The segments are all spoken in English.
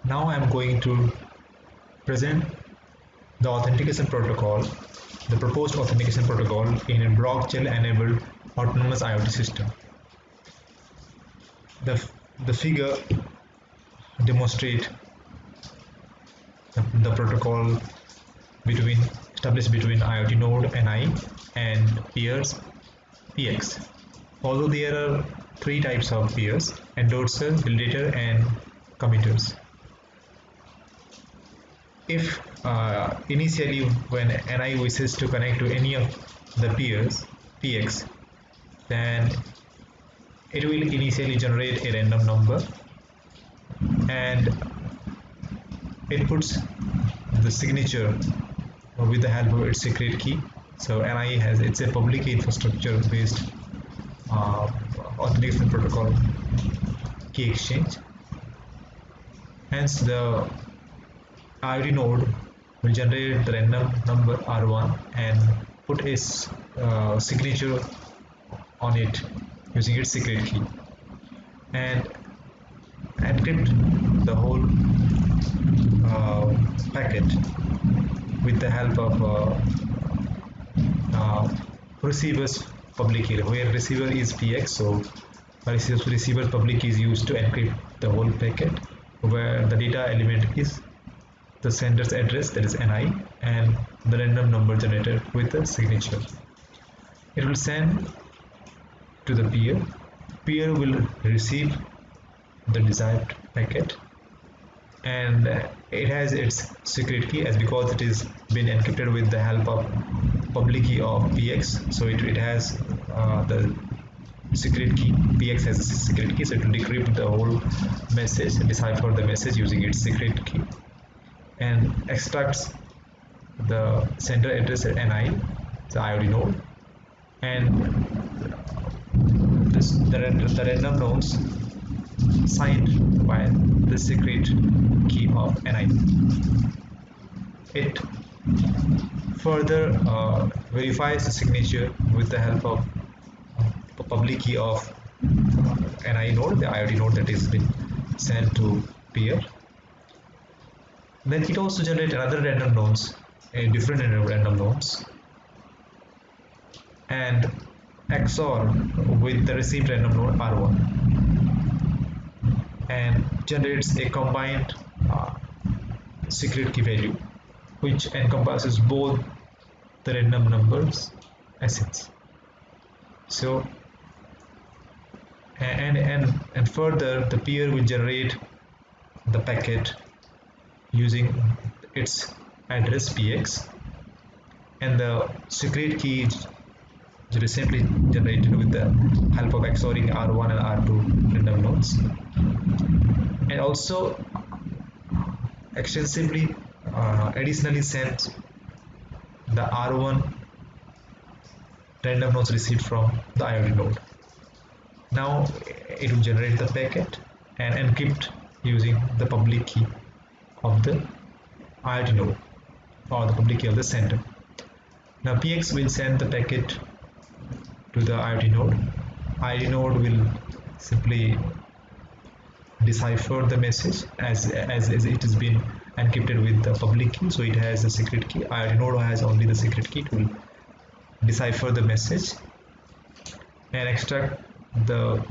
Now I'm going to present the authentication protocol, the proposed authentication protocol in a blockchain enabled autonomous IoT system. The figure demonstrates the protocol established between IoT node NI and peers PX. Although there are three types of peers: endorser, validator, and committers. If initially when NI wishes to connect to any of the peers PX, then it will initially generate a random number and it puts the signature with the help of its secret key. So NI it's a public infrastructure based authentication protocol key exchange. Hence the IoT node will generate the random number R1 and put a signature on it using its secret key and encrypt the whole packet with the help of receiver's public key, where receiver is PX, so receiver public key is used to encrypt the whole packet, where the data element is the sender's address, that is NI, and the random number generated with the signature. It will send to the peer. Peer will receive the desired packet and it has its secret key, as because it is been encrypted with the help of public key of PX, so it has the secret key. PX has a secret key, so it will decrypt the whole message and decipher the message using its secret key and extracts the sender address at NI, the IoT node, and the random nodes signed by the secret key of NI. It further verifies the signature with the help of public key of NI node, the IoT node that is been sent to peer. Then it also generates another random nodes, a different random nodes, and XOR with the received random node R1 and generates a combined secret key value which encompasses both the random numbers assets. So and further the peer will generate the packet using its address PX, and the secret key is recently generated with the help of XORing R1 and R2 random nodes, and also extensively additionally sent the R1 random nodes received from the IoT node. Now it will generate the packet and encrypt using the public key of the IoT node or the public key of the sender. Now PX will send the packet to the IoT node. IoT node will simply decipher the message as it has been encrypted with the public key, so it has a secret key. IoT node has only the secret key to decipher the message and extract the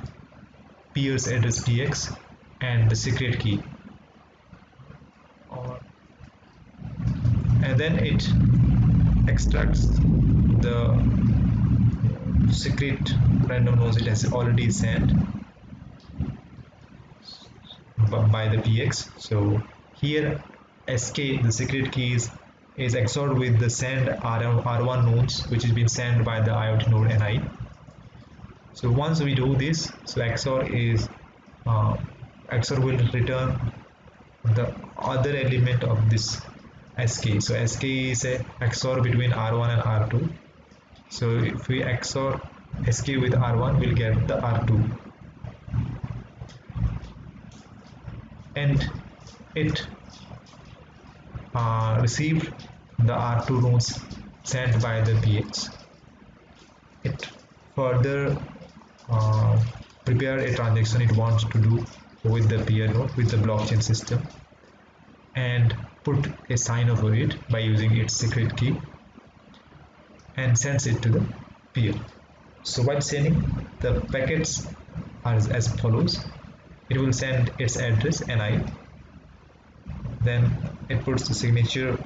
peer's address PX and the secret key, and then it extracts the secret random nodes it has already sent by the PX. So here SK, the secret key, is XORed with the send R1 nodes which is being sent by the IoT node NI. So once we do this, so XOR will return the other element of this SK. So SK is a XOR between R1 and R2. So if we XOR SK with R1, we'll get the R2, and it received the R2 nodes sent by the PX. It further prepared a transaction it wants to do with the peer node, with the blockchain system, and put a sign over it by using its secret key and sends it to the peer. So while sending, the packets are as follows. It will send its address NI, then it puts the signature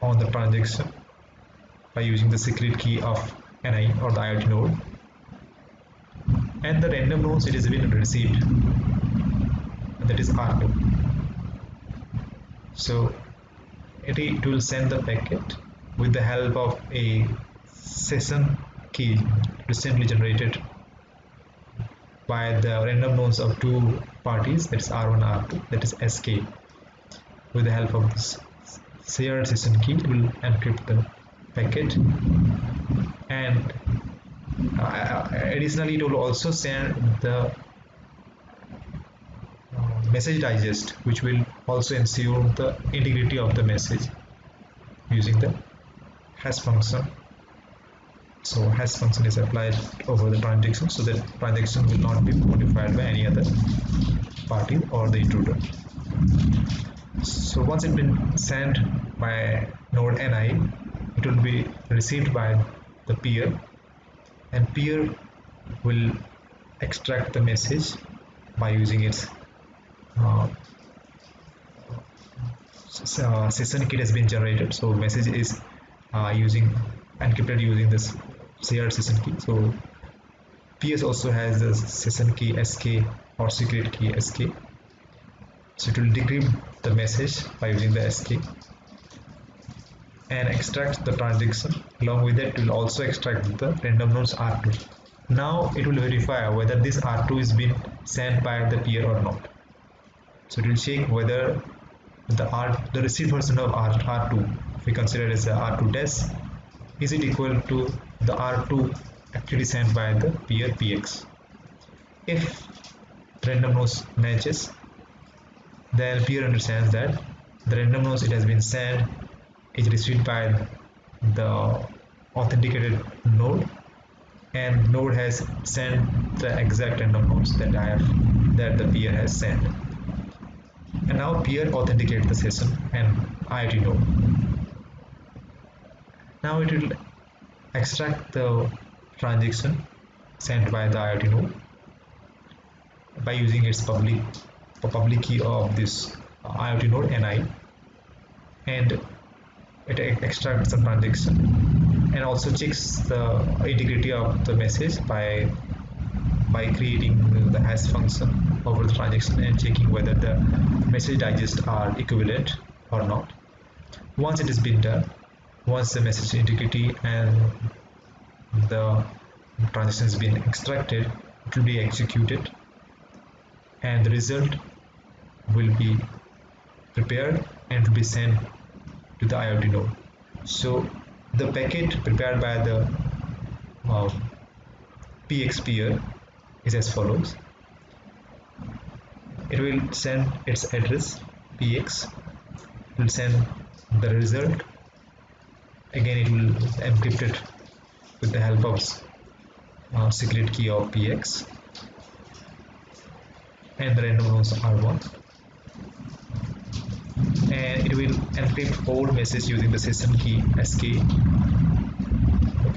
on the transaction by using the secret key of NI or the IoT node, and the random nodes it has been received, that is R2. So it will send the packet with the help of a session key recently generated by the random nodes of two parties, that is R1 R2, that is SK. With the help of this shared session key, it will encrypt the packet, and additionally it will also send the message digest, which will also ensure the integrity of the message using the hash function. So hash function is applied over the transaction so that transaction will not be modified by any other party or the intruder. So once it's been sent by node NI, it will be received by the peer, and peer will extract the message by using its session key has been generated. So message is using encrypted using this shared session key. So PS also has the session key SK or secret key SK. So it will decrypt the message by using the SK and extract the transaction. Along with that, it will also extract the random nodes R2. Now it will verify whether this R2 is being sent by the peer or not. So it will check whether the received version of R2, if we consider it as a R2 dash, is it equal to the R2 actually sent by the peer PX. If random nodes matches, then peer understands that the random nodes it has been sent is received by the authenticated node, and node has sent the exact random nodes that the peer has sent. And now peer authenticates the session and IoT node. Now it will extract the transaction sent by the IoT node by using its public key of this IoT node NI, and it extracts the transaction and also checks the integrity of the message by creating the hash function over the transaction and checking whether the message digests are equivalent or not. Once it has been done, once the message integrity and the transaction has been extracted, it will be executed and the result will be prepared and will be sent to the IoT node. So the packet prepared by the PX peer is as follows. It will send its address PX, it will send the result, again it will encrypt it with the help of secret key of PX, and the random nodes R1, and it will encrypt all message using the session key SK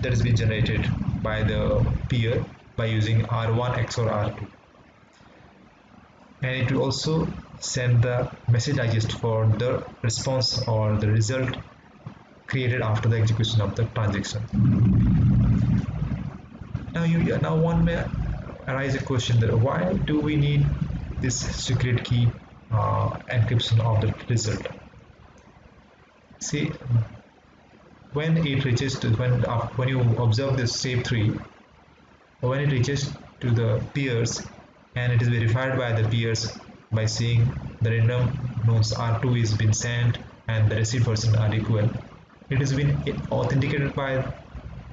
that has been generated by the peer by using R1 XOR R2, and it will also send the message digest for the response or the result created after the execution of the transaction. Now one may arise a question that why do we need this secret key encryption of the result? See, when it reaches to when you observe this shape 3, when it reaches to the peers and it is verified by the peers by seeing the random nodes R2 is been sent and the received version are equal, it has been authenticated by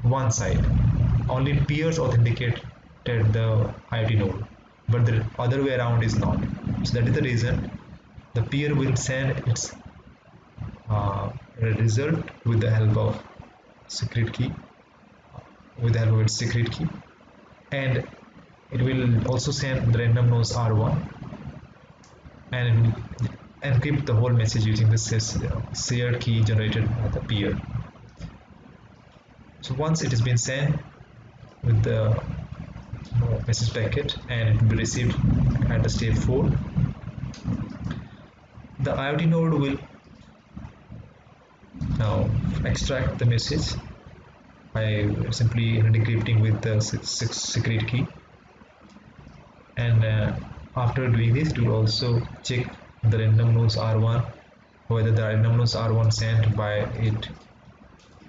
one side. Only peers authenticated the IoT node, but the other way around is not. So that is the reason the peer will send its result with the help of secret key, its secret key, and it will also send the random nodes R1, and encrypt the whole message using the shared key generated by the peer. So once it has been sent with the message packet and it will be received at the step 4, the IoT node will now extract the message by simply decrypting with the secret key, and after doing this it will also check the random nodes R1, whether the random nodes R1 sent by it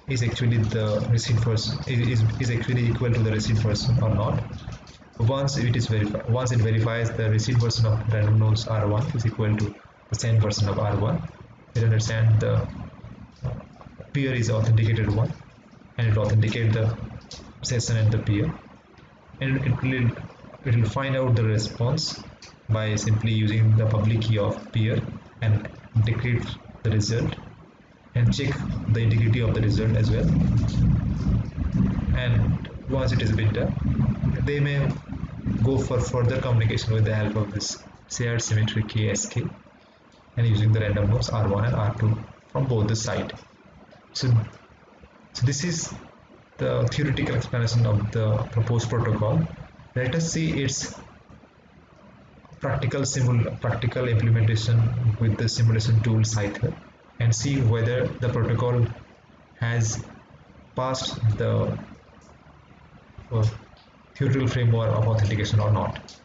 is actually the receipt person is actually equal to the receipt person or not. Once it verifies the receipt version of random nodes R1 is equal to the send version of R1, it understands the peer is authenticated one, and it will authenticate the session and the peer, and it will find out the response by simply using the public key of peer and decrypt the result and check the integrity of the result as well. And once it has been done, they may go for further communication with the help of this shared symmetric key SK and using the random nodes R1 and R2 from both the side. So this is the theoretical explanation of the proposed protocol. Let us see its practical implementation with the simulation tool Scyther and see whether the protocol has passed the theoretical framework of authentication or not.